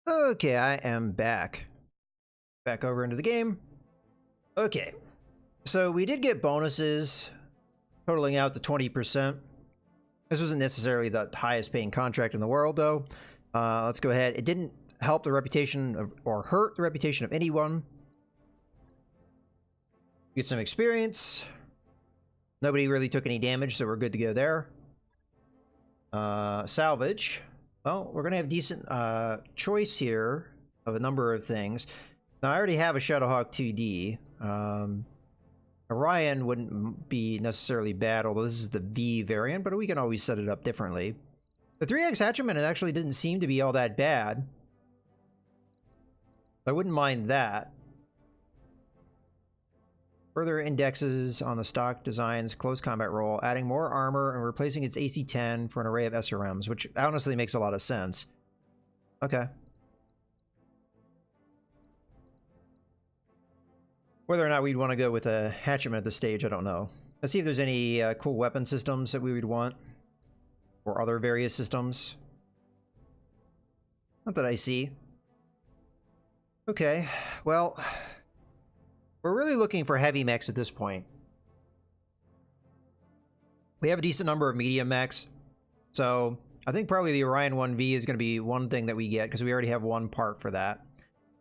Okay, I am back. Back over into the game. Okay, so we did get bonuses totaling out to 20%. This wasn't necessarily the highest paying contract in the world, though. Let's go ahead. It didn't help the reputation of, or hurt the reputation of anyone. Get some experience. Nobody really took any damage, so we're good to go there. Salvage. Well, we're gonna have decent choice here of a number of things. Now, I already have a Shadowhawk 2D. Orion wouldn't be necessarily bad, although this is the V variant, but we can always set it up differently. The 3X Hatchman actually didn't seem to be all that bad. I wouldn't mind that. Further indexes on the stock designs, close combat roll, adding more armor and replacing its AC-10 for an array of SRMs, which honestly makes a lot of sense. Okay. Whether or not we'd want to go with a Hatchman at this stage, I don't know. Let's see if there's any cool weapon systems that we would want. Or other various systems. Not that I see. Okay, well... we're really looking for heavy mechs at this point. We have a decent number of medium mechs. So, I think probably the Orion 1V is going to be one thing that we get, because we already have one part for that.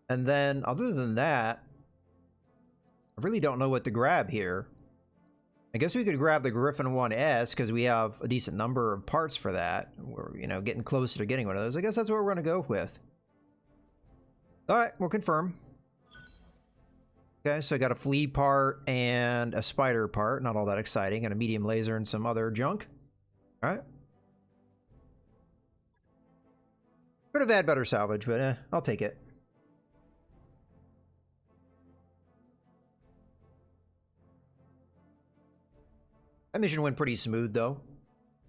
And then, other than that... I really don't know what to grab here. I guess we could grab the Griffin 1S because we have a decent number of parts for that. We're, you know, getting closer to getting one of those. I guess that's what we're going to go with. Alright, we'll confirm. Okay, so I got a flea part and a spider part. Not all that exciting. And a medium laser and some other junk. Alright. Could have had better salvage, but I'll take it. That mission went pretty smooth, though,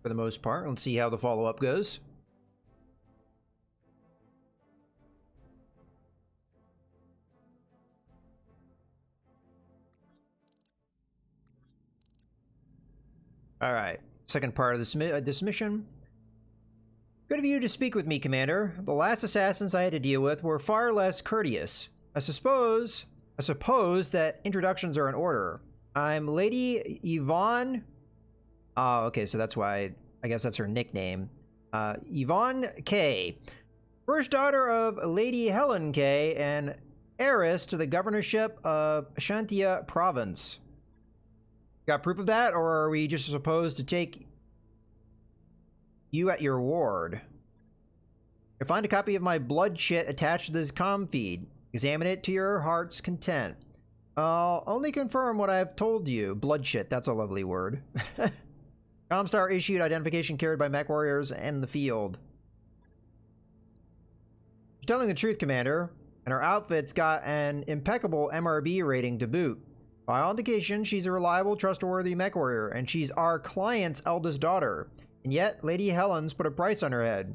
for the most part. Let's see how the follow-up goes. Alright, second part of this mission. Good of you to speak with me, Commander. The last assassins I had to deal with were far less courteous. I suppose that introductions are in order. I'm Lady Yvonne... oh, okay, so that's why... I guess that's her nickname. Yvonne K. First daughter of Lady Helen K. and heiress to the governorship of Shantia Province. Got proof of that, or are we just supposed to take you at your word? You'll find a copy of my blood shit attached to this comm feed. Examine it to your heart's content. I'll only confirm what I've told you. Blood shit, that's a lovely word. Comstar issued identification carried by mech warriors in the field. She's telling the truth, Commander, and her outfit's got an impeccable MRB rating to boot. By all indications, she's a reliable, trustworthy mech warrior, and she's our client's eldest daughter. And yet, Lady Helen's put a price on her head.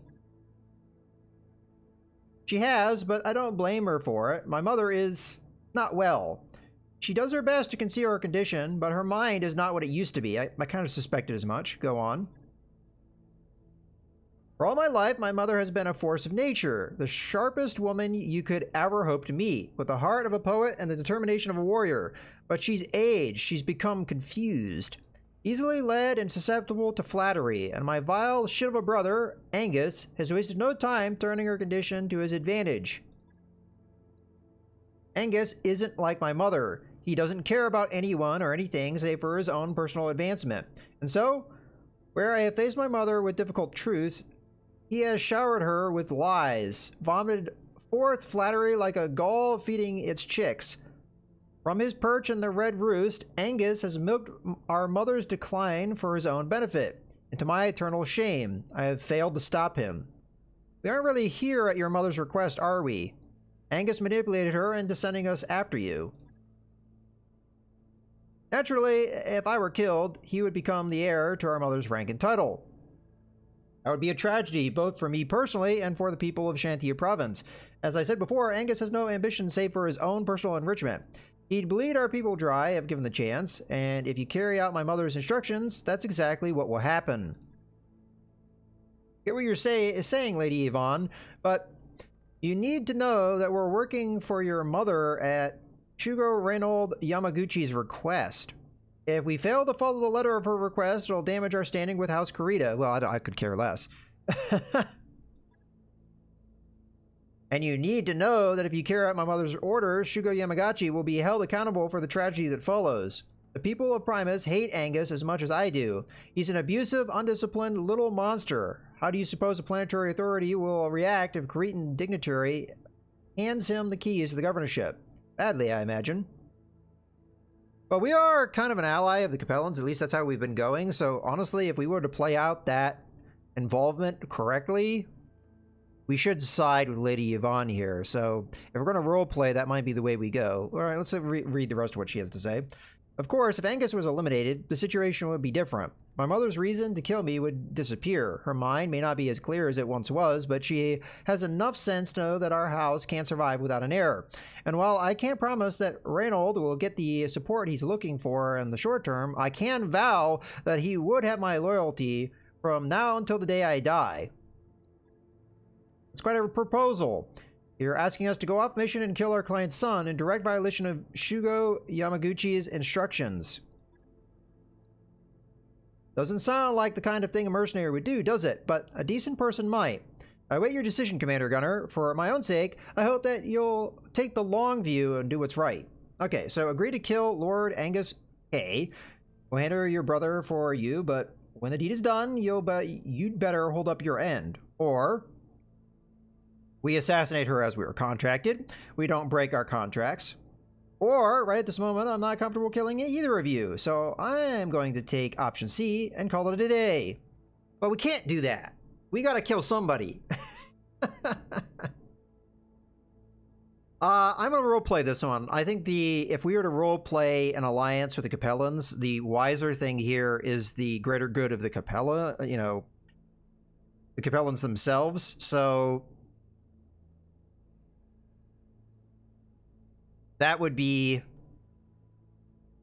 She has, but I don't blame her for it. My mother is not well. She does her best to conceal her condition, but her mind is not what it used to be. I kind of suspected as much. Go on. For all my life, my mother has been a force of nature, the sharpest woman you could ever hope to meet, with the heart of a poet and the determination of a warrior. But she's aged, she's become confused, easily led and susceptible to flattery, and my vile shit of a brother, Angus, has wasted no time turning her condition to his advantage. Angus isn't like my mother. He doesn't care about anyone or anything save for his own personal advancement. And so, where I have faced my mother with difficult truths, he has showered her with lies, vomited forth flattery like a gull feeding its chicks. From his perch in the Red Roost, Angus has milked our mother's decline for his own benefit. And to my eternal shame, I have failed to stop him. We aren't really here at your mother's request, are we? Angus manipulated her into sending us after you. Naturally, if I were killed, he would become the heir to our mother's rank and title. That would be a tragedy, both for me personally and for the people of Shantia Province. As I said before, Angus has no ambition save for his own personal enrichment. He'd bleed our people dry if given the chance, and if you carry out my mother's instructions, that's exactly what will happen. I get what you're saying, Lady Yvonne, but You need to know that we're working for your mother at Shugo Reynold Yamaguchi's request. If we fail to follow the letter of her request, it'll damage our standing with House Kurita. Well, I could care less. And you need to know that if you carry out my mother's orders, Shugo Yamagachi will be held accountable for the tragedy that follows. The people of Primus hate Angus as much as I do. He's an abusive, undisciplined little monster. How do you suppose a planetary authority will react if a Cretan dignitary hands him the keys to the governorship? Badly, I imagine. But we are kind of an ally of the Capellans, at least that's how we've been going, so honestly, if we were to play out that involvement correctly, we should side with Lady Yvonne here, so if we're going to roleplay, that might be the way we go. Alright, let's read the rest of what she has to say. Of course, if Angus was eliminated, the situation would be different. My mother's reason to kill me would disappear. Her mind may not be as clear as it once was, but she has enough sense to know that our house can't survive without an heir. And while I can't promise that Reynold will get the support he's looking for in the short term, I can vow that he would have my loyalty from now until the day I die. It's quite a proposal. You're asking us to go off mission and kill our client's son in direct violation of Shugo Yamaguchi's instructions. Doesn't sound like the kind of thing a mercenary would do, does it? But a decent person might. I await your decision, Commander Gunner. For my own sake, I hope that you'll take the long view and do what's right. Okay, so agree to kill Lord Angus K. We'll handle your brother for you, but when the deed is done, you'd better hold up your end. Or we assassinate her as we were contracted. We don't break our contracts. Or, right at this moment, I'm not comfortable killing either of you, so I am going to take option C and call it a day. But we can't do that. We gotta kill somebody. I'm gonna roleplay this one. I think if we were to roleplay an alliance with the Capellans, the wiser thing here is the greater good of the Capella, you know, the Capellans themselves, so that would be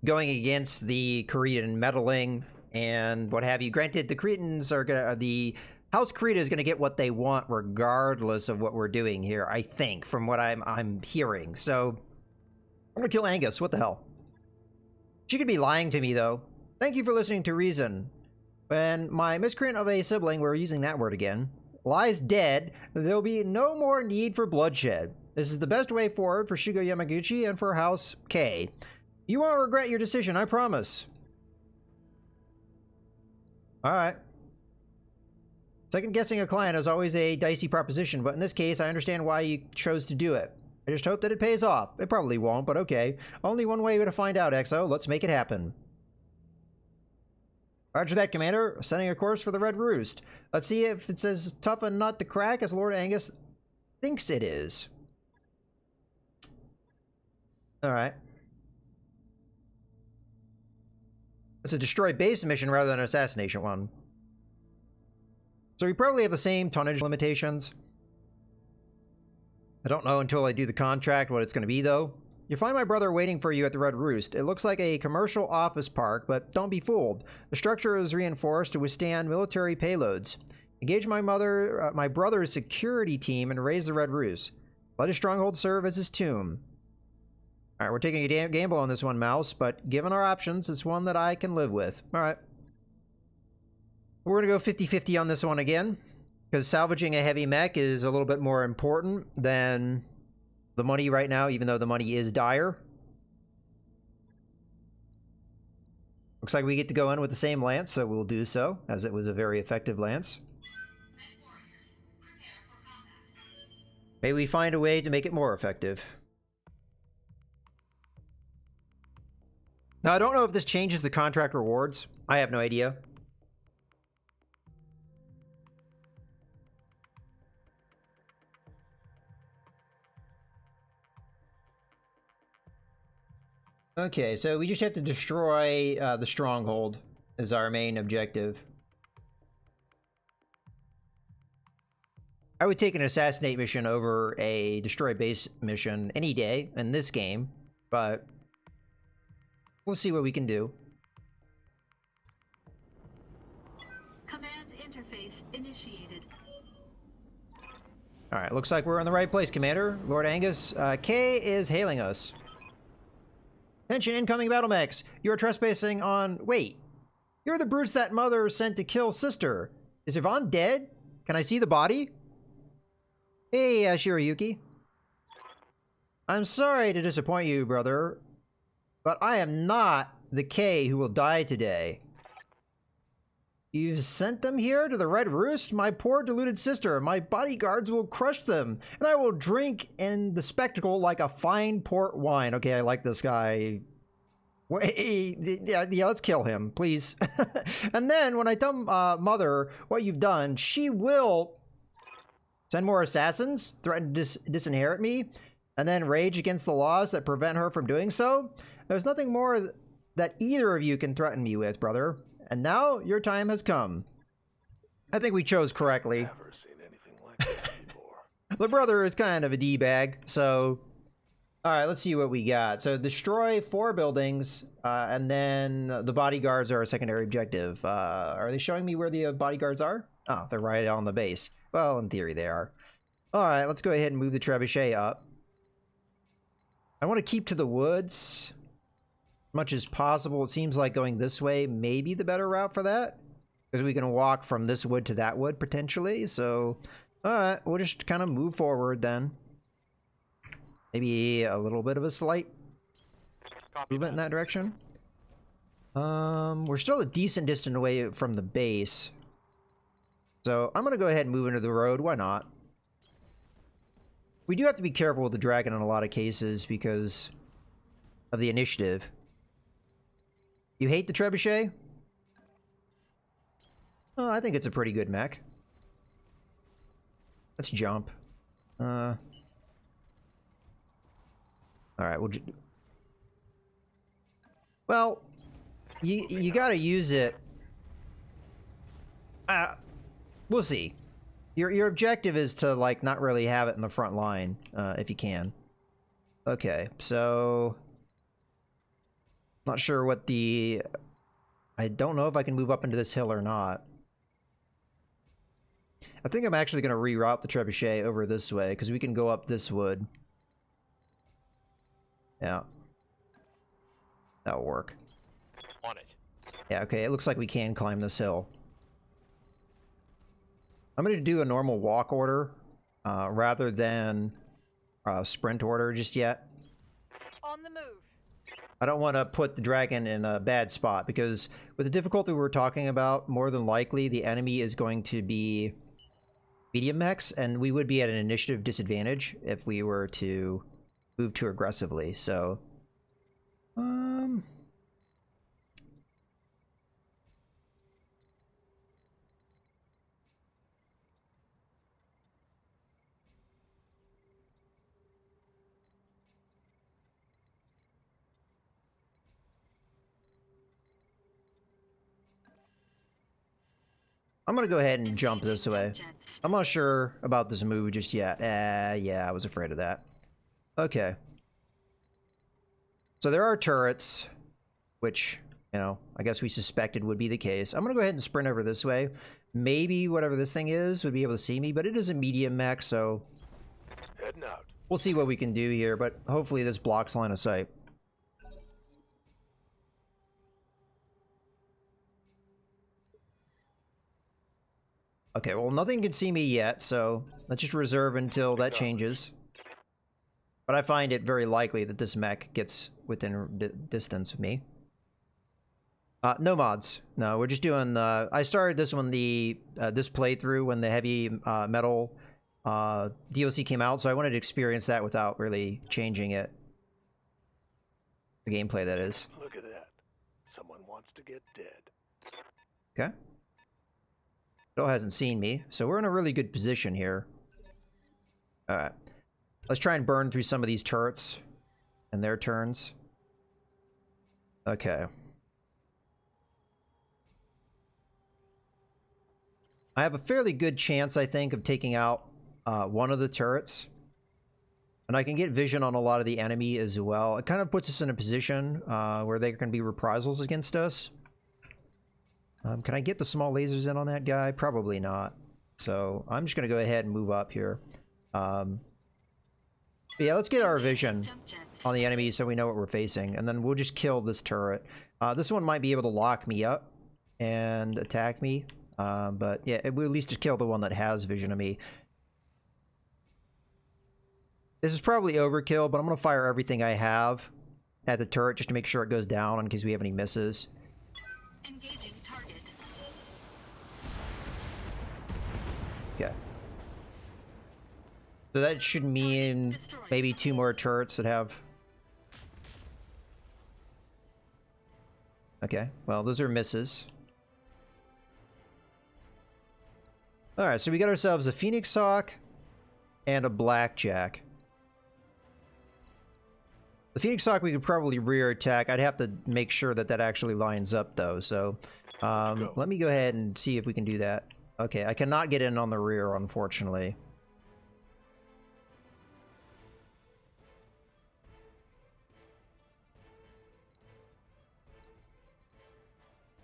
going against the Cretan meddling and what have you. Granted, the Cretans are gonna, the House Kurita is gonna get what they want regardless of what we're doing here, I think, from what I'm hearing. So I'm gonna kill Angus. What the hell? She could be lying to me, though. Thank you for listening to reason. When my miscreant of a sibling, we're using that word again, lies dead, there'll be no more need for bloodshed. This is the best way forward for Shugo Yamaguchi and for House K. You won't regret your decision, I promise. Alright. Second-guessing a client is always a dicey proposition, but in this case, I understand why you chose to do it. I just hope that it pays off. It probably won't, but okay. Only one way to find out, XO. Let's make it happen. Roger that, Commander. Setting a course for the Red Roost. Let's see if it's as tough a nut to crack as Lord Angus thinks it is. Alright. It's a destroy base mission rather than an assassination one. So we probably have the same tonnage limitations. I don't know until I do the contract what it's going to be, though. You'll find my brother waiting for you at the Red Roost. It looks like a commercial office park, but don't be fooled. The structure is reinforced to withstand military payloads. Engage my brother's security team and raise the Red Roost. Let his stronghold serve as his tomb. Alright, we're taking a gamble on this one, Mouse, but given our options, it's one that I can live with. Alright. We're gonna go 50-50 on this one again, because salvaging a heavy mech is a little bit more important than the money right now, even though the money is dire. Looks like we get to go in with the same lance, so we'll do so, as it was a very effective lance. May we find a way to make it more effective. Now, I don't know if this changes the contract rewards. I have no idea. Okay, so we just have to destroy the stronghold is our main objective. I would take an assassinate mission over a destroy base mission any day in this game, but we'll see what we can do. Command interface initiated. Alright, looks like we're in the right place, Commander. Lord Angus, K is hailing us. Attention, incoming battle mechs. You are trespassing on... Wait. You're the brutes that mother sent to kill sister. Is Yvonne dead? Can I see the body? Hey, Shiroyuki. I'm sorry to disappoint you, brother, but I am not the K who will die today. You sent them here to the Red Roost? My poor deluded sister. My bodyguards will crush them, and I will drink in the spectacle like a fine port wine. Okay, I like this guy. Wait, yeah, let's kill him, please. And then when I tell Mother what you've done, she will send more assassins, threaten to disinherit me, and then rage against the laws that prevent her from doing so. There's nothing more that either of you can threaten me with, brother. And now your time has come. I think we chose correctly. Never seen anything like this before. The brother is kind of a D-bag, so... Alright, let's see what we got. So, destroy 4 buildings, and then the bodyguards are a secondary objective. Are they showing me where the bodyguards are? Oh, they're right on the base. Well, in theory they are. Alright, let's go ahead and move the trebuchet up. I want to keep to the woods as much as possible. It seems like going this way may be the better route for that, because we can walk from this wood to that wood potentially. So, alright, we'll just kind of move forward then. Maybe a little bit of a slight movement in that direction. We're still a decent distance away from the base, so I'm gonna go ahead and move into the road. Why not? We do have to be careful with the dragon in a lot of cases because of the initiative. You hate the trebuchet? Oh, I think it's a pretty good mech. Let's jump. Alright, well, you gotta use it. We'll see. Your objective is to, like, not really have it in the front line, if you can. Okay, so... Not sure what the... I don't know if I can move up into this hill or not. I think I'm actually going to reroute the trebuchet over this way, because we can go up this wood. Yeah. That'll work. On it. Yeah, okay, it looks like we can climb this hill. I'm going to do a normal walk order, rather than sprint order just yet. On the move. I don't want to put the dragon in a bad spot, because with the difficulty we're talking about, more than likely the enemy is going to be medium mechs, and we would be at an initiative disadvantage if we were to move too aggressively, so... I'm gonna go ahead and jump this way. I'm not sure about this move just yet. Yeah, I was afraid of that. Okay. So there are turrets, which, you know, I guess we suspected would be the case. I'm gonna go ahead and sprint over this way. Maybe whatever this thing is would be able to see me, but it is a medium mech, so... Heading out. We'll see what we can do here, but hopefully this blocks line of sight. Okay, well, nothing can see me yet, so let's just reserve until that changes. But I find it very likely that this mech gets within distance of me. No mods. No, we're just doing... I started this when this playthrough when the heavy metal DLC came out, so I wanted to experience that without really changing it. The gameplay, that is. Look at that. Someone wants to get dead. Okay. Still hasn't seen me, so we're in a really good position here. Alright. Let's try and burn through some of these turrets and their turns. Okay. I have a fairly good chance, I think, of taking out one of the turrets. And I can get vision on a lot of the enemy as well. It kind of puts us in a position where there can be reprisals against us. Can I get the small lasers in on that guy? Probably not. So I'm just going to go ahead and move up here. But yeah, let's get our vision on the enemy so we know what we're facing, and then we'll just kill this turret. This one might be able to lock me up and attack me, but yeah, it will at least kill the one that has vision of me. This is probably overkill, but I'm going to fire everything I have at the turret just to make sure it goes down in case we have any misses. Engaging target. Okay. So that should mean maybe 2 more turrets that have... Okay, well, those are misses. Alright, so we got ourselves a Phoenix Hawk and a Blackjack. The Phoenix Hawk we could probably rear attack. I'd have to make sure that that actually lines up, though. So let me go ahead and see if we can do that. Okay, I cannot get in on the rear, unfortunately.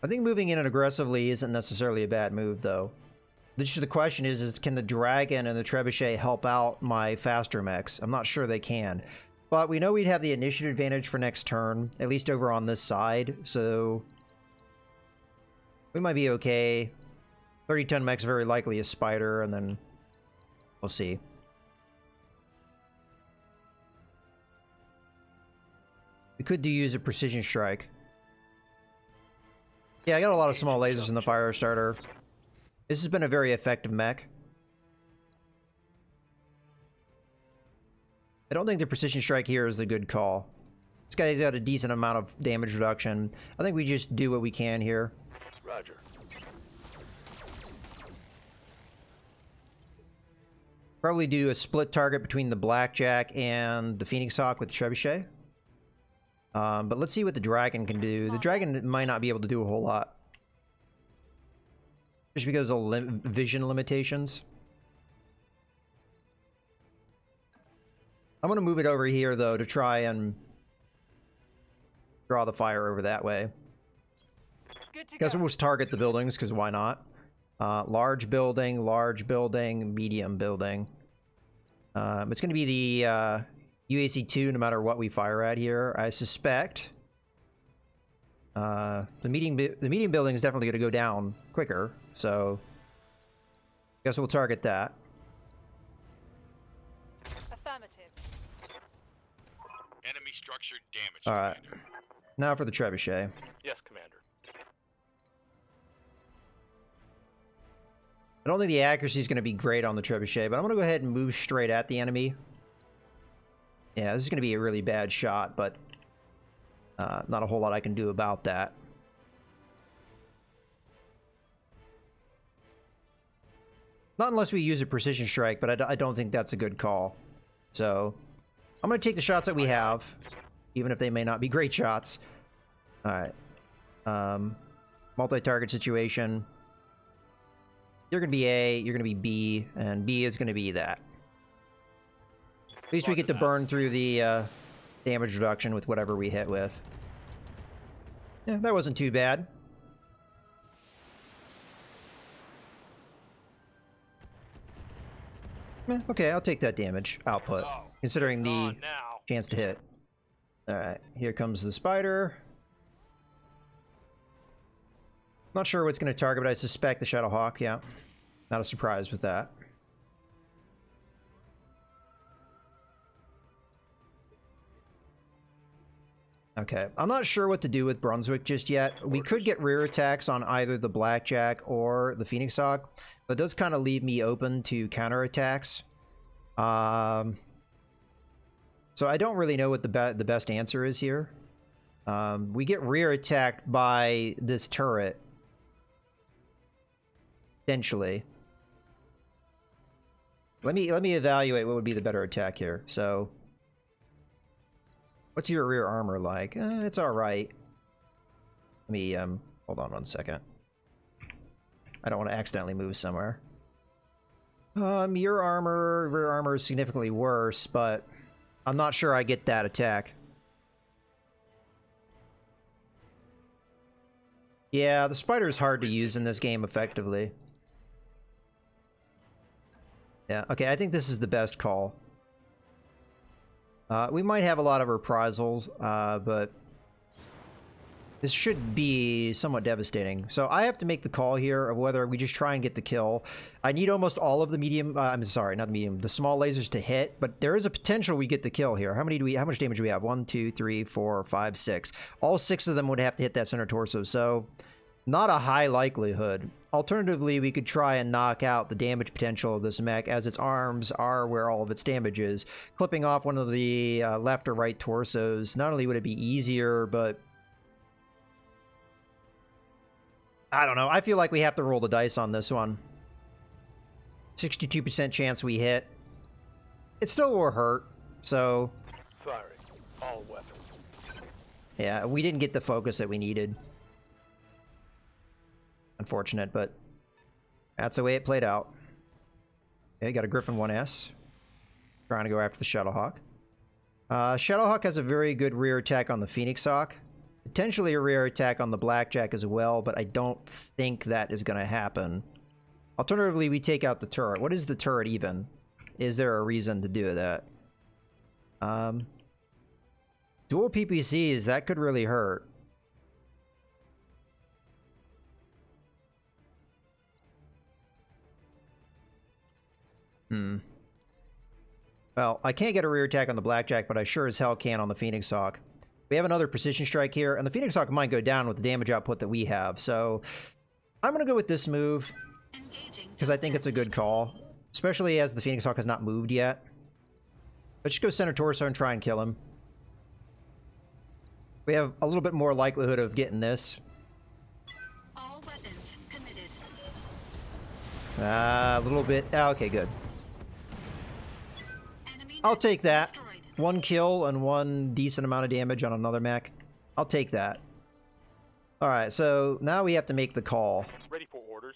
I think moving in aggressively isn't necessarily a bad move, though. The question is can the Dragon and the Trebuchet help out my faster mechs? I'm not sure they can. But we know we'd have the initiative advantage for next turn, at least over on this side, so we might be okay. 30-ton mech's very likely a spider, and then we'll see. We could use a precision strike. Yeah, I got a lot of small lasers in the fire starter. This has been a very effective mech. I don't think the precision strike here is a good call. This guy's got a decent amount of damage reduction. I think we just do what we can here. Roger. Probably do a split target between the Blackjack and the Phoenix Hawk with the Trebuchet. But let's see what the Dragon can do. The Dragon might not be able to do a whole lot. Just because of vision limitations. I'm going to move it over here, though, to try and draw the fire over that way. Guess we'll just target the buildings, because why not? Large building, medium building. It's going to be the UAC-2 no matter what we fire at here. I suspect the medium building is definitely going to go down quicker, so I guess we'll target that. Affirmative. Enemy structure damage. All right. Now for the Trebuchet. Yes, Commander. I don't think the accuracy is going to be great on the Trebuchet, but I'm going to go ahead and move straight at the enemy. Yeah, this is going to be a really bad shot, but not a whole lot I can do about that. Not unless we use a precision strike, but I don't think that's a good call. So I'm going to take the shots that we have, even if they may not be great shots. All right. Multi-target situation. You're going to be A, you're going to be B, and B is going to be that. At least we get to burn through the damage reduction with whatever we hit with. Yeah, that wasn't too bad. Okay, I'll take that damage output, considering the chance to hit. Alright, here comes the spider. Not sure what's going to target, but I suspect the Shadowhawk, yeah. Not a surprise with that. Okay, I'm not sure what to do with Brunswick just yet. We could get rear attacks on either the Blackjack or the Phoenix Hawk, but it does kind of leave me open to counterattacks. So I don't really know what the best answer is here. We get rear attacked by this turret. Potentially. Let me evaluate what would be the better attack here. So, what's your rear armor like? It's all right. Let me hold on 1 second. I don't want to accidentally move somewhere. Your rear armor is significantly worse, but I'm not sure I get that attack. Yeah, the spider is hard to use in this game effectively. Yeah, okay, I think this is the best call. We might have a lot of reprisals, but this should be somewhat devastating. So I have to make the call here of whether we just try and get the kill. I need almost all of the medium, I'm sorry, not the medium, the small lasers to hit, but there is a potential we get the kill here. How much damage do we have? 1, 2, 3, 4, 5, 6. All 6 of them would have to hit that center torso, so not a high likelihood. Alternatively, we could try and knock out the damage potential of this mech, as its arms are where all of its damage is. Clipping off one of the left or right torsos, not only would it be easier, but I don't know. I feel like we have to roll the dice on this one. 62% chance we hit. It still will hurt, so Firing. All weapons. yeah, we didn't get the focus that we needed. Unfortunate, but that's the way it played out. Okay, got a Griffin 1S. Trying to go after the Shuttlehawk. Shuttlehawk has a very good rear attack on the Phoenix Hawk. Potentially a rear attack on the Blackjack as well, but I don't think that is going to happen. Alternatively, we take out the turret. What is the turret even? Is there a reason to do that? Dual PPCs, that could really hurt. Well, I can't get a rear attack on the Blackjack, but I sure as hell can on the Phoenix Hawk. We have another precision strike here, and the Phoenix Hawk might go down with the damage output that we have, so I'm going to go with this move, because I think it's a good call, especially as the Phoenix Hawk has not moved yet. Let's just go center torso and try and kill him. We have a little bit more likelihood of getting this. All weapons committed. A little bit. Okay, good. Enemy I'll net take that. destroyed. 1 kill and 1 decent amount of damage on another mech. I'll take that. Alright, so now we have to make the call. Ready for orders.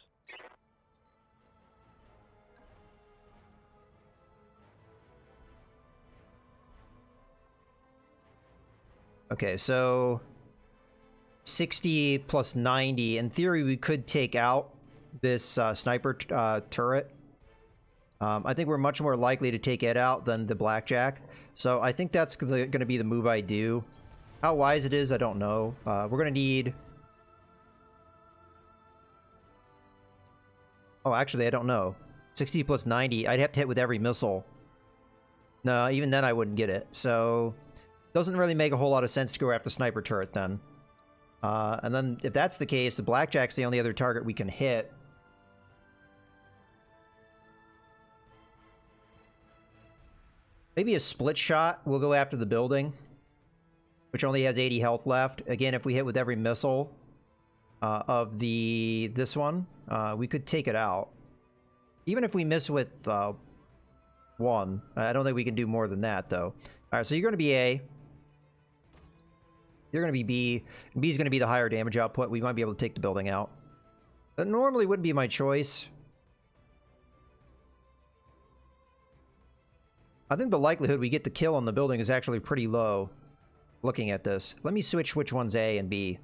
Okay, so 60 plus 90. In theory, we could take out this sniper turret. I think we're much more likely to take it out than the Blackjack. So I think that's going to be the move I do. How wise it is, I don't know. We're going to need... Oh, actually, I don't know. 60 plus 90, I'd have to hit with every missile. No, even then I wouldn't get it. So, doesn't really make a whole lot of sense to go after the sniper turret then. And then, if that's the case, the Blackjack's the only other target we can hit. Maybe a split shot. We'll go after the building, which only has 80 health left. Again, if we hit with every missile of this one, we could take it out. Even if we miss with 1. I don't think we can do more than that, though. Alright, so you're going to be A. You're going to be B. B's going to be the higher damage output. We might be able to take the building out. That normally wouldn't be my choice. I think the likelihood we get the kill on the building is actually pretty low, looking at this. Let me switch which one's A and B.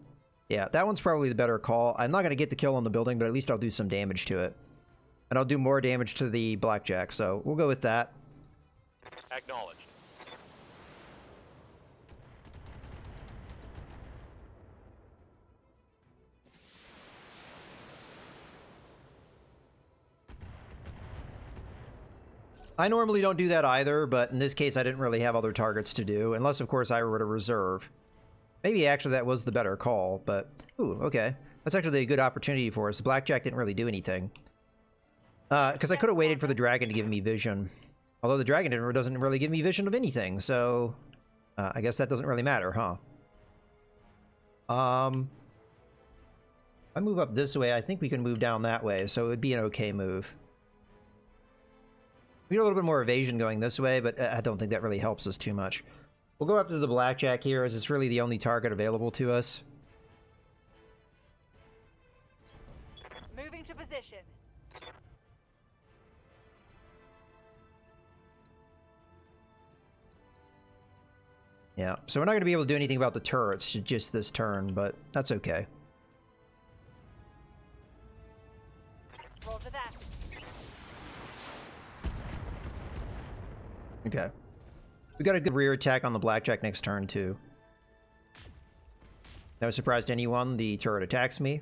Yeah, that one's probably the better call. I'm not going to get the kill on the building, but at least I'll do some damage to it. And I'll do more damage to the Blackjack, so we'll go with that. Acknowledged. I normally don't do that either, but in this case I didn't really have other targets to do, unless of course I were to reserve. Maybe actually that was the better call, but... Ooh, okay. That's actually a good opportunity for us. The Blackjack didn't really do anything. Because I could have waited for the dragon to give me vision. Although the dragon doesn't really give me vision of anything, so... I guess that doesn't really matter, huh? If I move up this way, I think we can move down that way, so it would be an okay move. We get a little bit more evasion going this way, but I don't think that really helps us too much. We'll go after the Blackjack here, as it's really the only target available to us. Moving to position. Yeah, so we're not going to be able to do anything about the turrets just this turn, but that's okay. Roll to that. Okay. We got a good rear attack on the blackjack next turn, too. No surprise to anyone, the turret attacks me.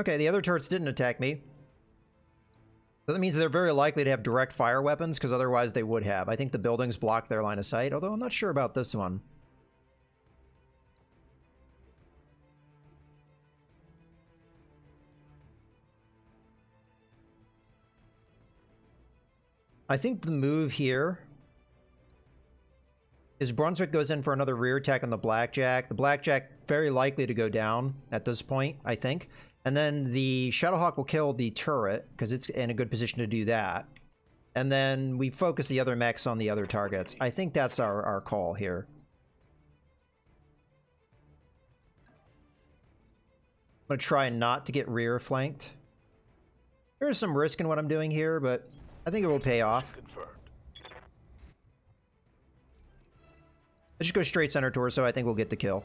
Okay, the other turrets didn't attack me. So that means they're very likely to have direct fire weapons, because otherwise they would have. I think the buildings block their line of sight, although I'm not sure about this one. I think the move here is Brunswick goes in for another rear attack on the blackjack. The blackjack very likely to go down at this point, I think. And then the Shadowhawk will kill the turret, because it's in a good position to do that. And then we focus the other mechs on the other targets. I think that's our call here. I'm going to try not to get rear flanked. There's some risk in what I'm doing here, but I think it will pay off. Confirmed. Let's just go straight center torso. I think we'll get the kill.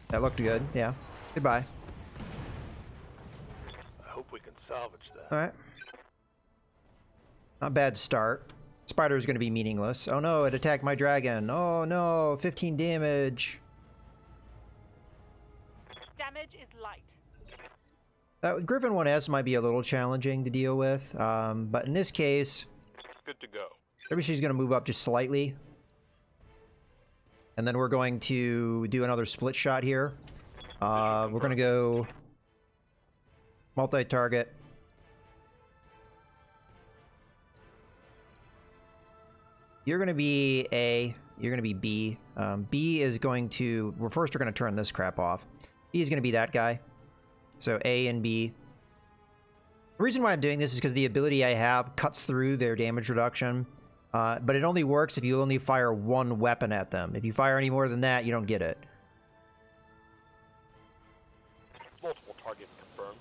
That looked good, yeah. Goodbye. I hope we can salvage that. Alright. Not bad start. Spider's gonna be meaningless. Oh no, it attacked my dragon. Oh no, 15 damage. Damage is light. Griffin 1S might be a little challenging to deal with, but in this case, Good to go. maybe she's gonna move up just slightly. And then we're going to do another split shot here. We're gonna go multi-target. You're gonna be A, you're gonna be B. B is going to, well, first we're gonna turn this crap off. B is gonna be that guy. So A and B. The reason why I'm doing this is because the ability I have cuts through their damage reduction. But it only works if you only fire one weapon at them. If you fire any more than that, you don't get it. Multiple targets confirmed.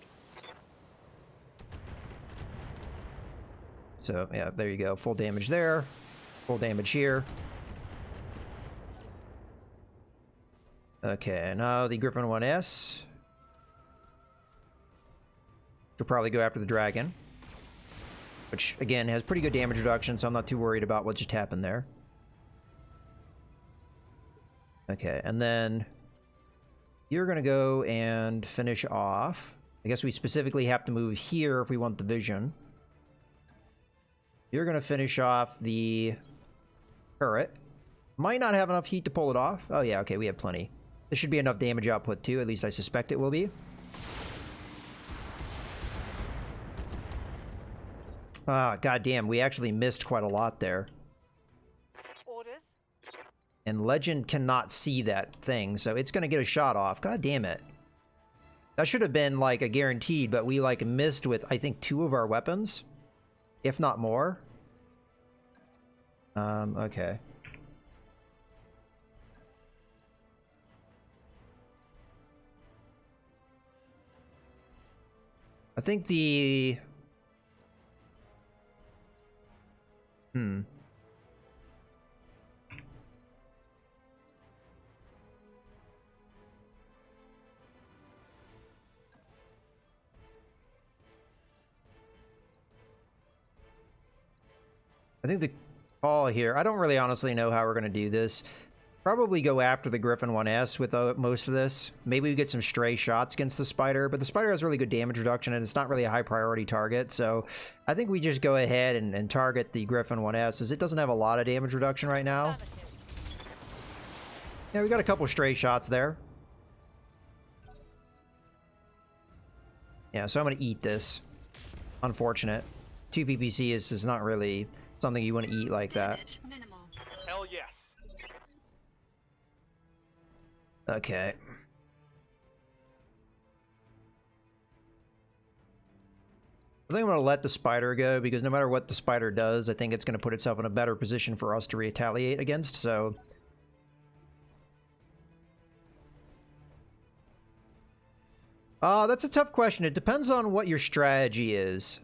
So, yeah, there you go. Full damage there. Full damage here. Okay, now the Griffin 1S. She'll probably go after the dragon. Which, again, has pretty good damage reduction, so I'm not too worried about what just happened there. Okay, and then you're going to go and finish off. I guess we specifically have to move here if we want the vision. You're going to finish off the turret. Might not have enough heat to pull it off. Oh yeah, okay, we have plenty. This should be enough damage output too, at least I suspect it will be. Ah, goddamn, we actually missed quite a lot there. Orders. And Legend cannot see that thing, so it's gonna get a shot off. God damn it. That should have been, like, a guaranteed, but we, like, missed with, I think, 2 of our weapons. If not more. Okay. I think the... I think the call here, I don't really honestly know how we're going to do this. Probably go after the Griffin 1S with most of this. Maybe we get some stray shots against the Spider, but the Spider has really good damage reduction and it's not really a high priority target, so I think we just go ahead and target the Griffin 1S, as it doesn't have a lot of damage reduction right now. Yeah, we got a couple stray shots there. Yeah, so I'm going to eat this. Unfortunate. 2 PPC is not really something you want to eat like that. Damage minimal. Hell yes. Okay. I think I'm going to let the Spider go, because no matter what the Spider does, I think it's going to put itself in a better position for us to retaliate against, so... that's a tough question. It depends on what your strategy is.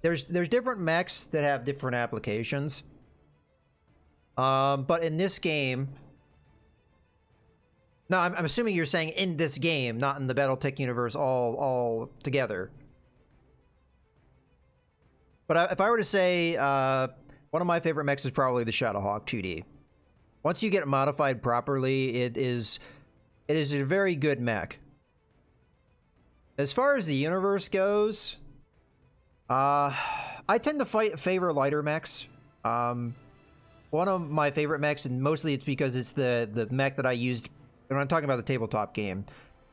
There's different mechs that have different applications. But in this game... No, I'm assuming you're saying in this game, not in the Battletech universe all together. But if I were to say, one of my favorite mechs is probably the Shadowhawk 2D. Once you get it modified properly, it is a very good mech. As far as the universe goes, I tend to favor lighter mechs. One of my favorite mechs, and mostly it's because it's the mech that I used when I'm talking about the tabletop game.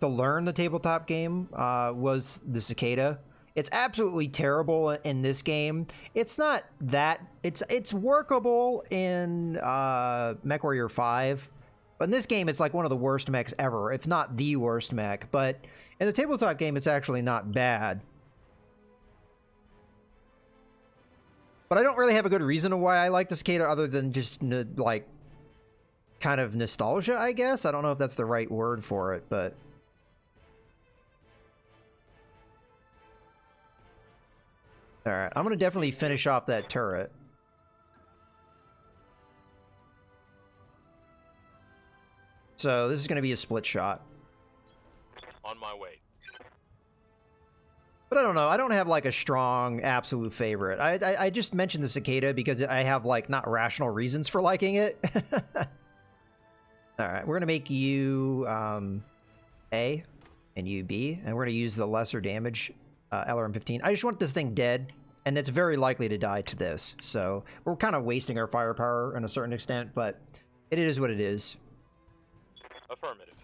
To learn the tabletop game was the Cicada. It's absolutely terrible in this game. It's not that... It's workable in MechWarrior 5. But in this game, it's like one of the worst mechs ever, if not the worst mech. But in the tabletop game, it's actually not bad. But I don't really have a good reason why I like the Cicada other than just, like, kind of nostalgia, I guess? I don't know if that's the right word for it, but... Alright, I'm gonna definitely finish off that turret. So, this is gonna be a split shot. On my way. But I don't know, I don't have like a strong absolute favorite. I just mentioned the Cicada because I have like not rational reasons for liking it. Alright, we're gonna make you A and you B, and we're gonna use the lesser damage LRM-15. I just want this thing dead, and it's very likely to die to this. So we're kind of wasting our firepower in a certain extent, but it is what it is. Affirmative.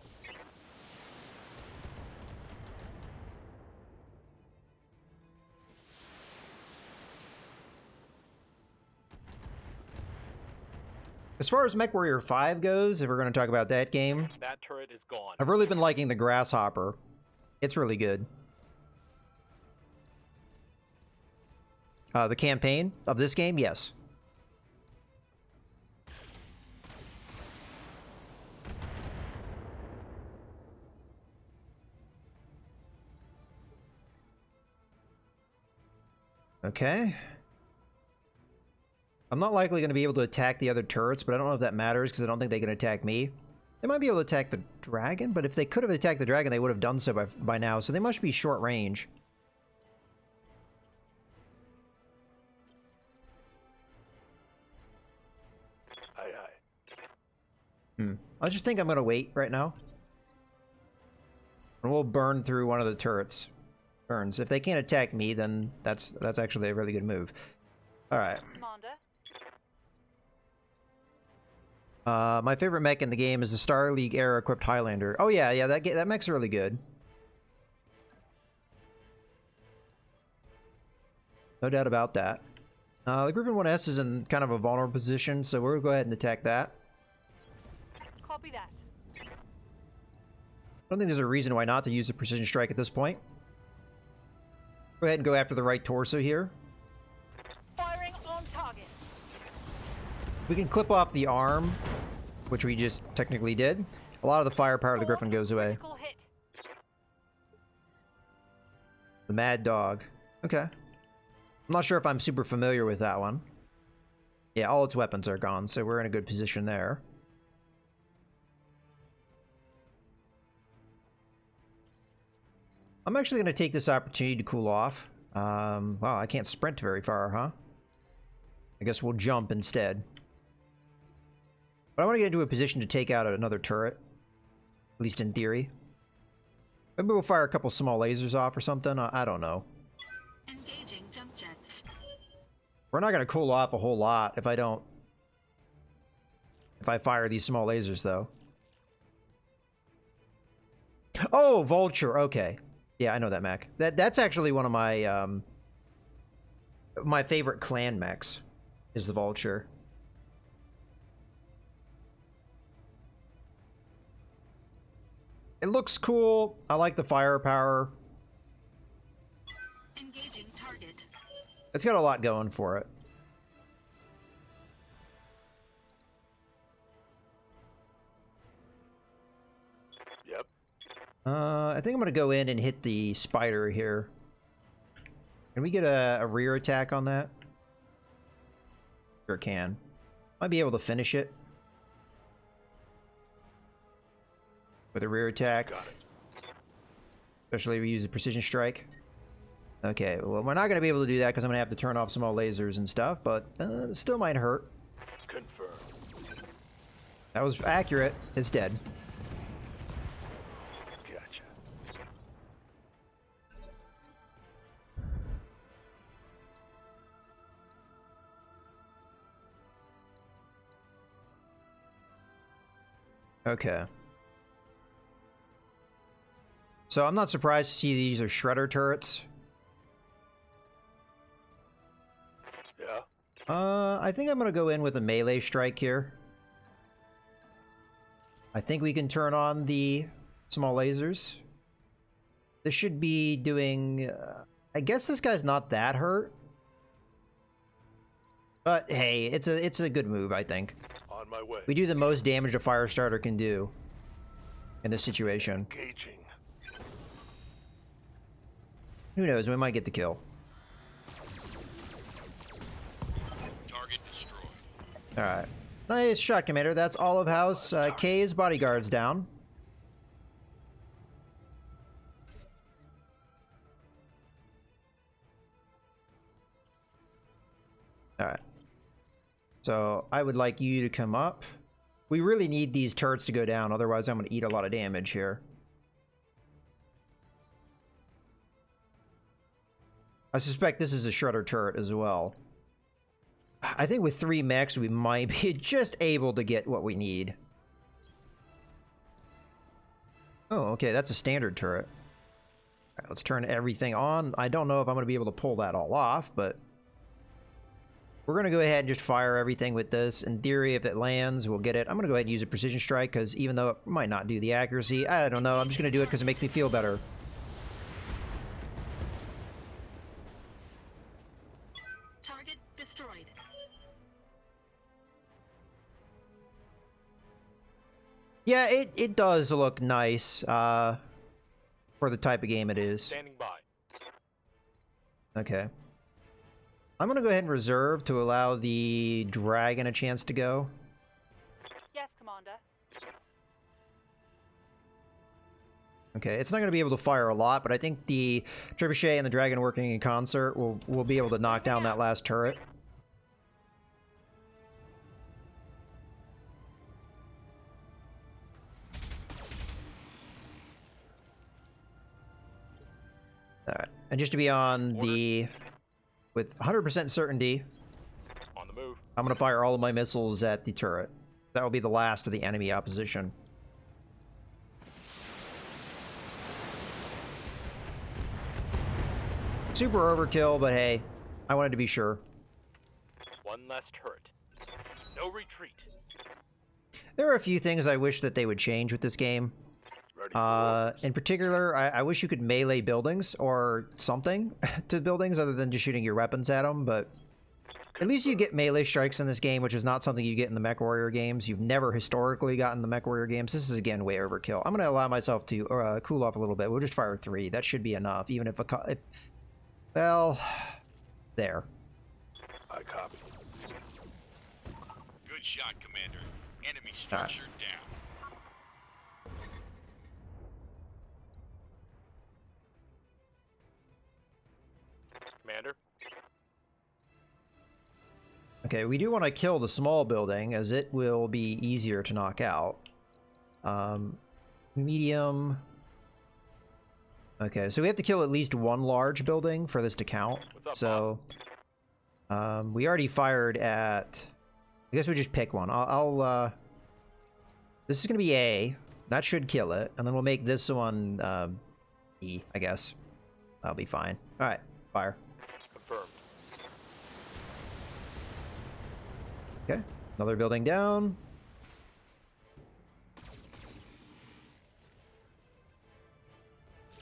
As far as MechWarrior 5 goes, if we're going to talk about that game, That turret is gone. I've really been liking the Grasshopper. It's really good. The campaign of this game, yes. Okay. I'm not likely going to be able to attack the other turrets, but I don't know if that matters because I don't think they can attack me. They might be able to attack the dragon, but if they could have attacked the dragon, they would have done so by now, so they must be short range. Aye, aye. I just think I'm going to wait right now. And we'll burn through one of the turrets. Burns. If they can't attack me, then that's actually a really good move. Alright. Commander. My favorite mech in the game is the Star League era equipped Highlander. Oh yeah, that mech's really good. No doubt about that. The Griffin 1S is in kind of a vulnerable position, so we'll go ahead and attack that. Copy that. I don't think there's a reason why not to use a precision strike at this point. Go ahead and go after the right torso here. Firing on target. We can clip off the arm, which we just technically did. A lot of the firepower of the Griffin goes away. Critical hit. The Mad Dog. Okay. I'm not sure if I'm super familiar with that one. Yeah, all its weapons are gone, so we're in a good position there. I'm actually going to take this opportunity to cool off. Wow, I can't sprint very far, huh? I guess we'll jump instead. But I want to get into a position to take out another turret. At least in theory. Maybe we'll fire a couple small lasers off or something. I don't know. Engaging jump jets. We're not going to cool off a whole lot if I don't... If I fire these small lasers, though. Oh, Vulture. Okay. Yeah, I know that mech. That's actually one of my my favorite clan mechs, is the Vulture. It looks cool. I like the firepower. Engaging target. It's got a lot going for it. Yep. I think I'm gonna go in and hit the spider here. Can we get a rear attack on that? Sure can. Might be able to finish it. with a rear attack. Got it. Especially if we use a precision strike. Okay, well, we're not going to be able to do that because I'm going to have to turn off some more lasers and stuff, but it still might hurt. Confirmed. That was accurate. It's dead. Gotcha. Okay. So I'm not surprised to see these are shredder turrets. Yeah. I think I'm going to go in with a melee strike here. I think we can turn on the small lasers. This should be doing... I guess this guy's not that hurt. But hey, it's a good move, I think. On my way. We do the most damage a fire starter can do in this situation. Engaging. Who knows, we might get the kill. Target destroyed. Alright. Nice shot, Commander. That's Olive House. K's bodyguards down. Alright. So, I would like you to come up. We really need these turrets to go down, otherwise I'm going to eat a lot of damage here. I suspect this is a shredder turret as well. I think with 3 mechs, we might be just able to get what we need. Oh, okay, that's a standard turret. All right, let's turn everything on. I don't know if I'm going to be able to pull that all off, but... we're going to go ahead and just fire everything with this. In theory, if it lands, we'll get it. I'm going to go ahead and use a precision strike, because even though it might not do the accuracy, I don't know. I'm just going to do it because it makes me feel better. Target destroyed. Yeah, it does look nice for the type of game it is. Standing by. Okay. I'm going to go ahead and reserve to allow the dragon a chance to go. Yes, Commander. Okay, it's not going to be able to fire a lot, but I think the trebuchet and the dragon working in concert will be able to knock down that last turret. Alright, and just to be on the... with 100% certainty, On the move. I'm going to fire all of my missiles at the turret. That will be the last of the enemy opposition. Super overkill, but hey, I wanted to be sure. One last turret. No retreat. There are a few things I wish that they would change with this game. Ready for In particular, I wish you could melee buildings or something to buildings other than just shooting your weapons at them, but at least you get melee strikes in this game, which is not something you get in the MechWarrior games. You've never historically gotten the MechWarrior games. This is, again, way overkill. I'm going to allow myself to cool off a little bit. We'll just fire 3. That should be enough, even if well, there. I copy. Good shot, Commander. Enemy structure down. Commander. Okay, we do want to kill the small building, as it will be easier to knock out. Medium... Okay, so we have to kill at least 1 large building for this to count. What's up, So, we already fired at... I guess we just pick one. This is going to be A. That should kill it. And then we'll make this one, E, I guess. That'll be fine. Alright, fire. Confirmed. Okay, another building down.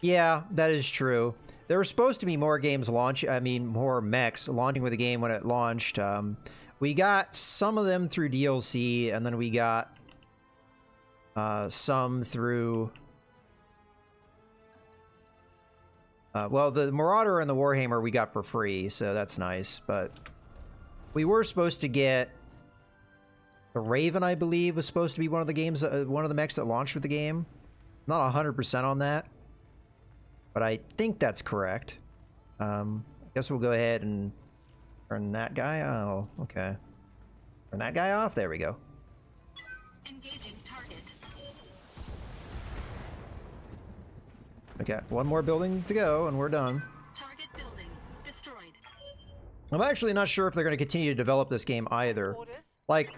Yeah, that is true. There were supposed to be more games more mechs launching with the game when it launched. We got some of them through DLC, and then we got some through... well, the Marauder and the Warhammer we got for free, so that's nice, but... we were supposed to get... the Raven, I believe, was supposed to be one of the games, one of the mechs that launched with the game. Not 100% on that, but I think that's correct. I guess we'll go ahead and turn that guy. Oh, okay. Turn that guy off. There we go. Engaging target. Okay, one more building to go, and we're done. Target building destroyed. I'm actually not sure if they're going to continue to develop this game either. Orders. Like,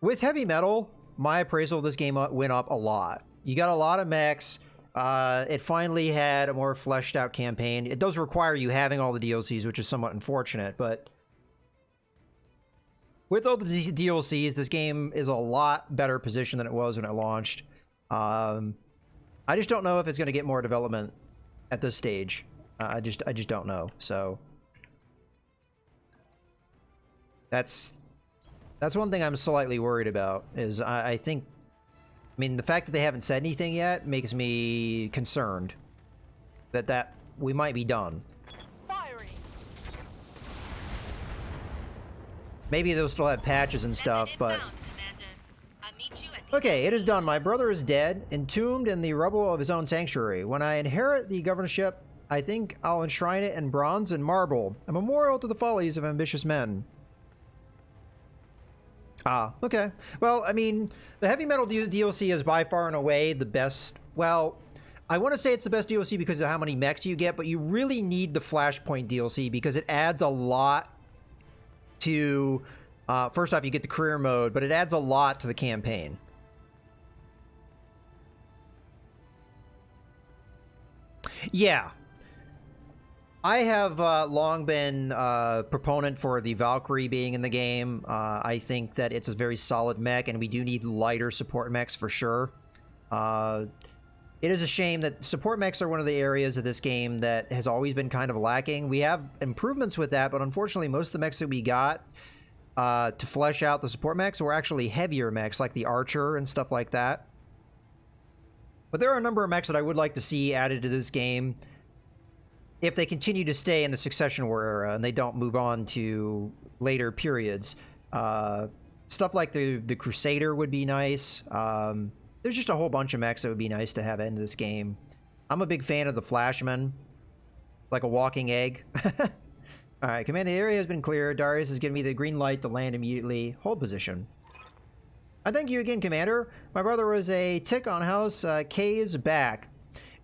with heavy metal, my appraisal of this game went up a lot. You got a lot of mechs. It finally had a more fleshed out campaign. It does require you having all the DLCs, which is somewhat unfortunate, but with all the DLCs, this game is a lot better positioned than it was when it launched. I just don't know if it's going to get more development at this stage. I just don't know. So that's one thing I'm slightly worried about. Is I think, I mean, the fact that they haven't said anything yet makes me concerned that we might be done. Firing. Maybe they'll still have patches and stuff, but okay, it is done. My brother is dead, entombed in the rubble of his own sanctuary. When I inherit the governorship, I think I'll enshrine it in bronze and marble, a memorial to the follies of ambitious men. Ah, okay. Well, I mean, the heavy metal DLC is by far and away the best. Well, I want to say it's the best DLC because of how many mechs you get, but you really need the Flashpoint DLC because it adds a lot to... first off, you get the career mode, but it adds a lot to the campaign. Yeah. I have long been a proponent for the Valkyrie being in the game. I think that it's a very solid mech, and we do need lighter support mechs for sure. It is a shame that support mechs are one of the areas of this game that has always been kind of lacking. We have improvements with that, but unfortunately most of the mechs that we got to flesh out the support mechs were actually heavier mechs, like the Archer and stuff like that. But there are a number of mechs that I would like to see added to this game if they continue to stay in the Succession War era and they don't move on to later periods. Stuff like the Crusader would be nice. There's just a whole bunch of mechs that would be nice to have into this game. I'm a big fan of the Flashman, like a walking egg. All right, command, the area has been cleared. Darius has given me the green light to land immediately. Hold position. I thank you again, Commander. My brother was a tick on House K's back,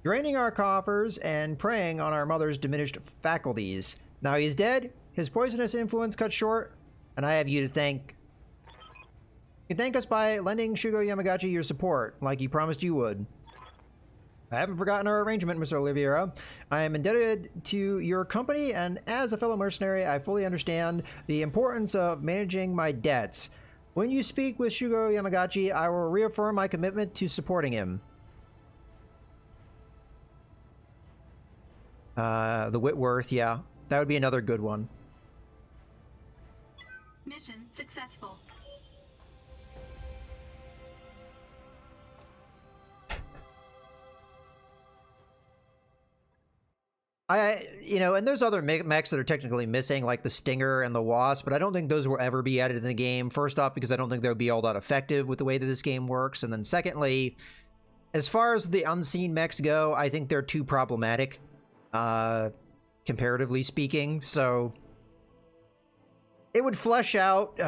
draining our coffers and preying on our mother's diminished faculties. Now he is dead, his poisonous influence cut short, and I have you to thank. You can thank us by lending Shugo Yamagachi your support, like you promised you would. I haven't forgotten our arrangement, Mr. Oliveira. I am indebted to your company, and as a fellow mercenary, I fully understand the importance of managing my debts. When you speak with Shugo Yamagachi, I will reaffirm my commitment to supporting him. The Whitworth, yeah. That would be another good one. Mission successful. And there's other mechs that are technically missing, like the Stinger and the Wasp, but I don't think those will ever be added in the game. First off, because I don't think they'll be all that effective with the way that this game works. And then secondly, as far as the unseen mechs go, I think they're too problematic, comparatively speaking. So it would flesh out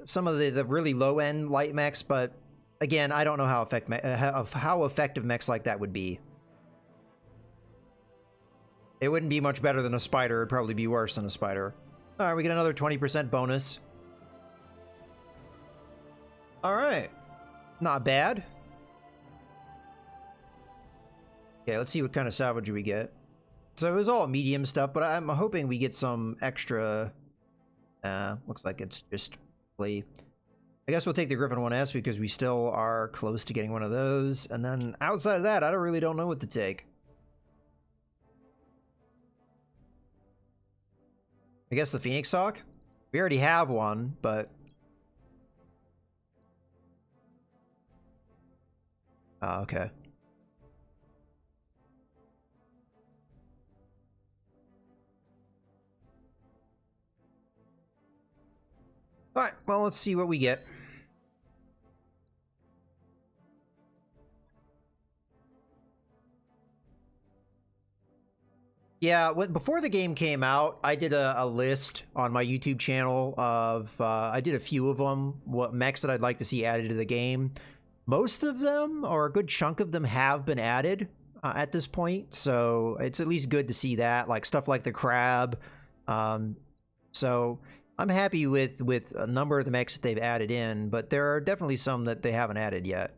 some of the really low-end light mechs, but again, I don't know how effective mechs like that would be. It wouldn't be much better than a spider. It'd probably be worse than a spider. All right, we get another 20% bonus. All right. Not bad. Okay, let's see what kind of salvage we get. So it was all medium stuff, but I'm hoping we get some extra... looks like it's just... I guess we'll take the Griffin 1S because we still are close to getting one of those. And then outside of that, I really don't know what to take. I guess the Phoenix Hawk? We already have one, but... okay. Alright, well, let's see what we get. Yeah, before the game came out, I did a list on my YouTube channel of, I did a few of them, what mechs that I'd like to see added to the game. Most of them, or a good chunk of them, have been added at this point, so it's at least good to see that, like stuff like the crab. So I'm happy with a number of the mechs that they've added in, but there are definitely some that they haven't added yet.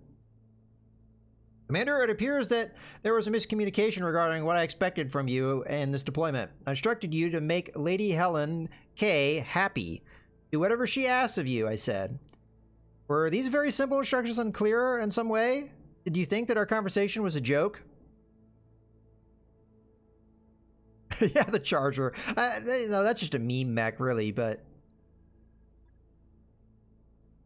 Commander, it appears that there was a miscommunication regarding what I expected from you in this deployment. I instructed you to make Lady Helen K happy. Do whatever she asks of you, I said. Were these very simple instructions unclear in some way? Did you think that our conversation was a joke? Yeah, the Charger. No, that's just a meme mech, really, but...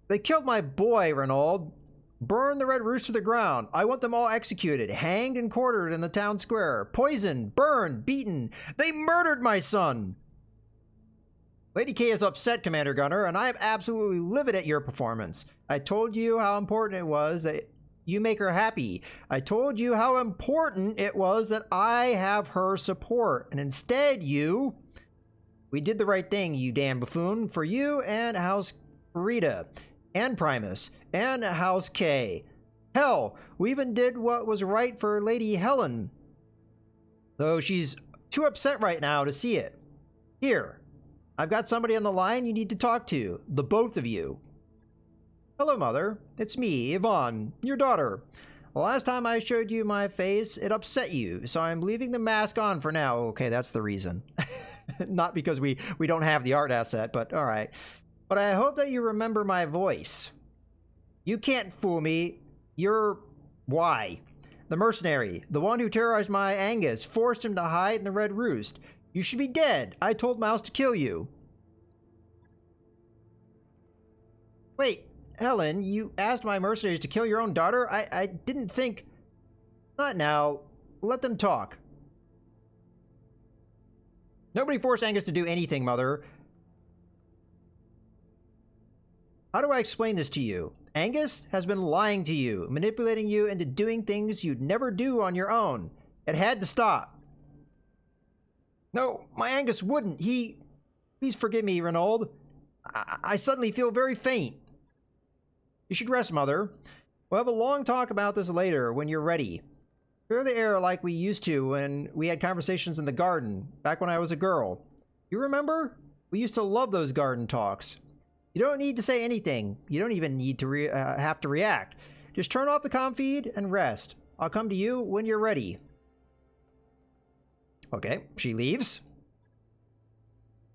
They killed my boy, Renaud. Burn the Red Roost to the ground. I want them all executed, hanged and quartered in the town square. Poisoned, burned, beaten. They murdered my son. Lady K is upset, Commander Gunner, and I am absolutely livid at your performance. I told you how important it was that you make her happy. I told you how important it was that I have her support. And instead you... We did the right thing, you damn buffoon. For you and House Rita. And Primus. And House K. Hell, we even did what was right for Lady Helen. Though she's too upset right now to see it. Here. I've got somebody on the line you need to talk to. The both of you. Hello, Mother. It's me, Yvonne, your daughter. The last time I showed you my face, it upset you, so I'm leaving the mask on for now. Okay, that's the reason. Not because we don't have the art asset, but alright. But I hope that you remember my voice. You can't fool me. You're... Why? The mercenary. The one who terrorized my Angus, forced him to hide in the Red Roost. You should be dead. I told Mouse to kill you. Wait, Helen, you asked my mercenaries to kill your own daughter? I didn't think... Not now. Let them talk. Nobody forced Angus to do anything, Mother. How do I explain this to you? Angus has been lying to you, manipulating you into doing things you'd never do on your own. It had to stop. No, my Angus wouldn't. Please forgive me, Renaud. I suddenly feel very faint. You should rest, Mother. We'll have a long talk about this later, when you're ready. Clear the air like we used to when we had conversations in the garden, back when I was a girl. You remember? We used to love those garden talks. You don't need to say anything. You don't even need to have to react. Just turn off the comm feed and rest. I'll come to you when you're ready. Okay, she leaves.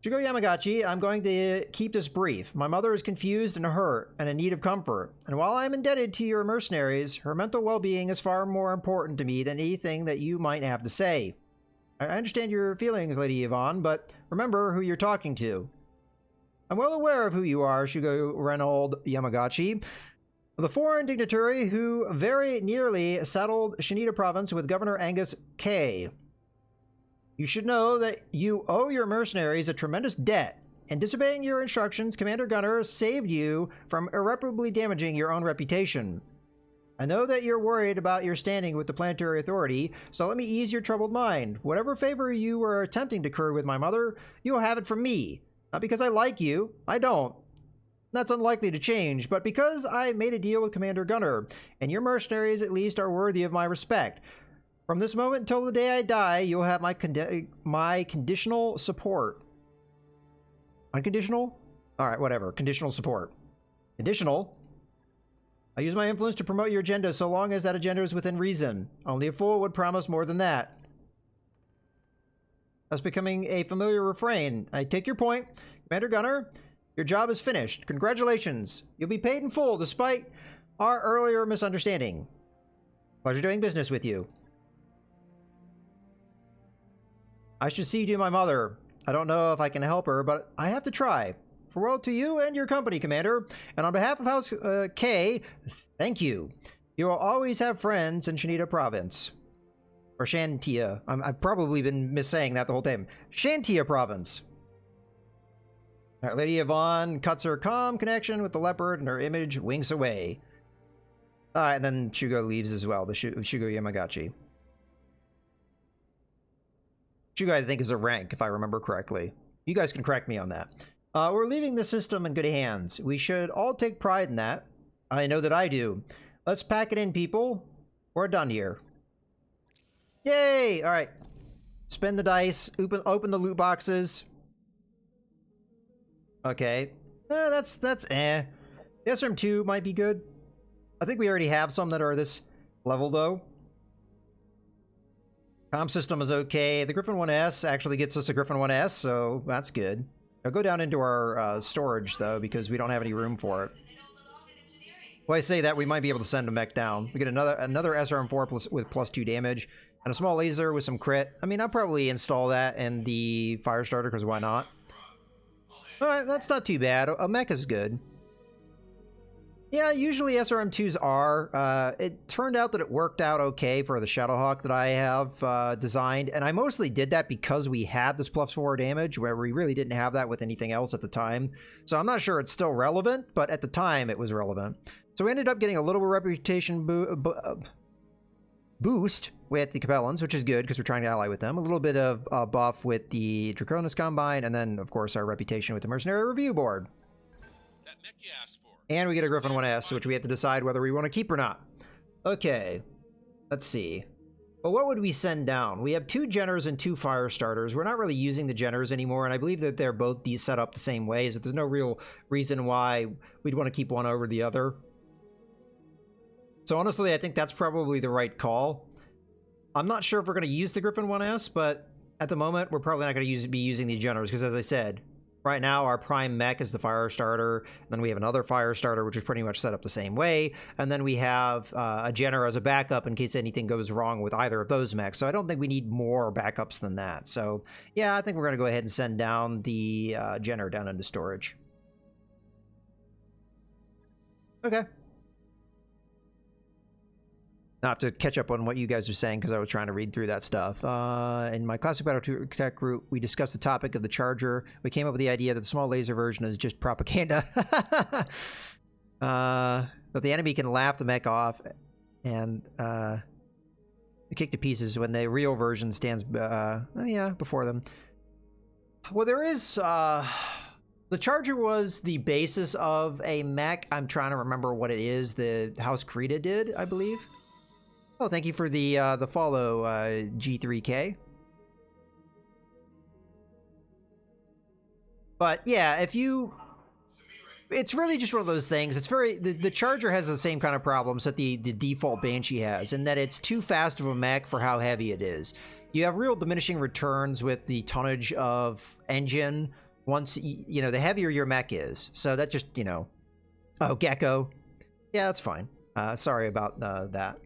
Shugo Yamagachi, I'm going to keep this brief. My mother is confused and hurt and in need of comfort. And while I'm indebted to your mercenaries, her mental well-being is far more important to me than anything that you might have to say. I understand your feelings, Lady Yvonne, but remember who you're talking to. I'm well aware of who you are, Shugo Renaud Yamagachi, the foreign dignitary who very nearly settled Shinida Province with Governor Angus K. You should know that you owe your mercenaries a tremendous debt, and disobeying your instructions, Commander Gunner saved you from irreparably damaging your own reputation. I know that you're worried about your standing with the Planetary Authority, so let me ease your troubled mind. Whatever favor you were attempting to curry with my mother, you'll have it from me. Not because I like you. I don't. That's unlikely to change, but because I made a deal with Commander Gunner, and your mercenaries at least are worthy of my respect. From this moment until the day I die, you'll have my conditional support. Unconditional? Alright, whatever. Conditional support. Conditional? I use my influence to promote your agenda so long as that agenda is within reason. Only a fool would promise more than that. That's becoming a familiar refrain. I take your point. Commander Gunner, your job is finished. Congratulations. You'll be paid in full despite our earlier misunderstanding. Pleasure doing business with you. I should see to my mother. I don't know if I can help her, but I have to try. Farewell to you and your company, Commander. And on behalf of House K, thank you. You will always have friends in Shinida Province. Or Shantia. I've probably been missaying that the whole time. Shantia Province. Alright, Lady Yvonne cuts her comm connection with the leopard and her image winks away. Alright, and then Shugo leaves as well, the Shugo Yamagachi. which you guys think is a rank, if I remember correctly. You guys can correct me on that. We're leaving the system in good hands. We should all take pride in that. I know that I do. Let's pack it in, people. We're done here. Yay! All right. Spin the dice. Open the loot boxes. Okay. That's eh. The SRM2 might be good. I think we already have some that are this level, though. Comm system is okay. The Griffin 1S actually gets us a Griffin 1S, so that's good. I'll go down into our storage, though, because we don't have any room for it. Well, I say that, we might be able to send a mech down. We get another SRM4 with +2 damage, and a small laser with some crit. I mean, I'll probably install that in the fire starter, because why not? Alright, that's not too bad. A mech is good. Yeah, usually SRM2s are. It turned out that it worked out okay for the Shadowhawk that I have designed, and I mostly did that because we had this +4 damage, where we really didn't have that with anything else at the time. So I'm not sure it's still relevant, but at the time it was relevant. So we ended up getting a little reputation boost with the Capellans, which is good because we're trying to ally with them. A little bit of buff with the Draconis Combine, and then, of course, our reputation with the Mercenary Review Board. That mech you asked for. And we get a Griffin 1S, which we have to decide whether we want to keep or not. Okay, let's see. Well, what would we send down? We have 2 Jenners and 2 fire starters. We're not really using the Jenners anymore, and I believe that they're both set up the same way, so there's no real reason why we'd want to keep one over the other. So honestly, I think that's probably the right call. I'm not sure if we're going to use the Griffin 1S, but at the moment, we're probably not going to be using the Jenners, because as I said, right now, our prime mech is the fire starter, and then we have another fire starter, which is pretty much set up the same way, and then we have a Jenner as a backup in case anything goes wrong with either of those mechs, so I don't think we need more backups than that. So, yeah, I think we're going to go ahead and send down the Jenner down into storage. Okay. I have to catch up on what you guys are saying because I was trying to read through that stuff. In my classic Battletech group, we discussed the topic of the Charger. We came up with the idea that the small laser version is just propaganda. But the enemy can laugh the mech off and kick to pieces when the real version stands before them. Well, there is... the Charger was the basis of a mech. I'm trying to remember what it is. The House Krita did, I believe. Oh, thank you for the follow, G3K. But yeah, it's really just one of those things. It's the Charger has the same kind of problems that the default Banshee has, in that it's too fast of a mech for how heavy it is. You have real diminishing returns with the tonnage of engine once, you know, the heavier your mech is. So that just, you know... Oh, Gecko. Yeah, that's fine. Sorry about that.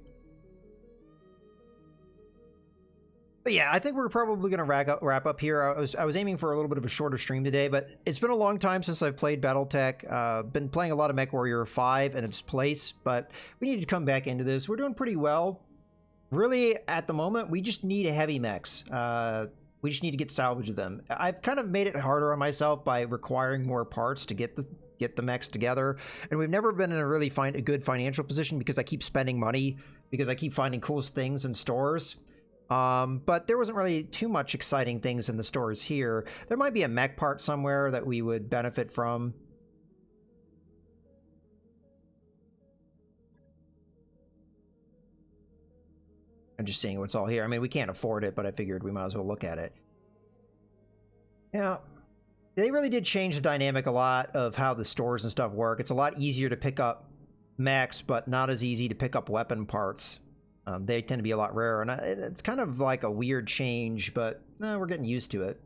But yeah, I think we're probably going to wrap up here. I was aiming for a little bit of a shorter stream today, but it's been a long time since I've played Battletech. Been playing a lot of MechWarrior 5 and its place, but we need to come back into this. We're doing pretty well. Really, at the moment, we just need heavy mechs. We just need to get salvage of them. I've kind of made it harder on myself by requiring more parts to get the mechs together, and we've never been in a really good financial position because I keep spending money, because I keep finding cool things in stores. But there wasn't really too much exciting things in the stores here. There might be a mech part somewhere that we would benefit from. I'm just seeing what's all here. I mean, we can't afford it, but I figured we might as well look at it. Yeah, they really did change the dynamic a lot of how the stores and stuff work. It's a lot easier to pick up mechs, but not as easy to pick up weapon parts. They tend to be a lot rarer, and it's kind of like a weird change, but we're getting used to it.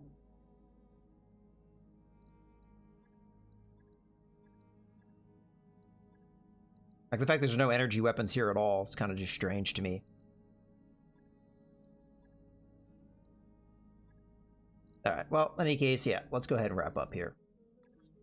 Like the fact there's no energy weapons here at all, it's kind of just strange to me. Alright, well, in any case, yeah, let's go ahead and wrap up here.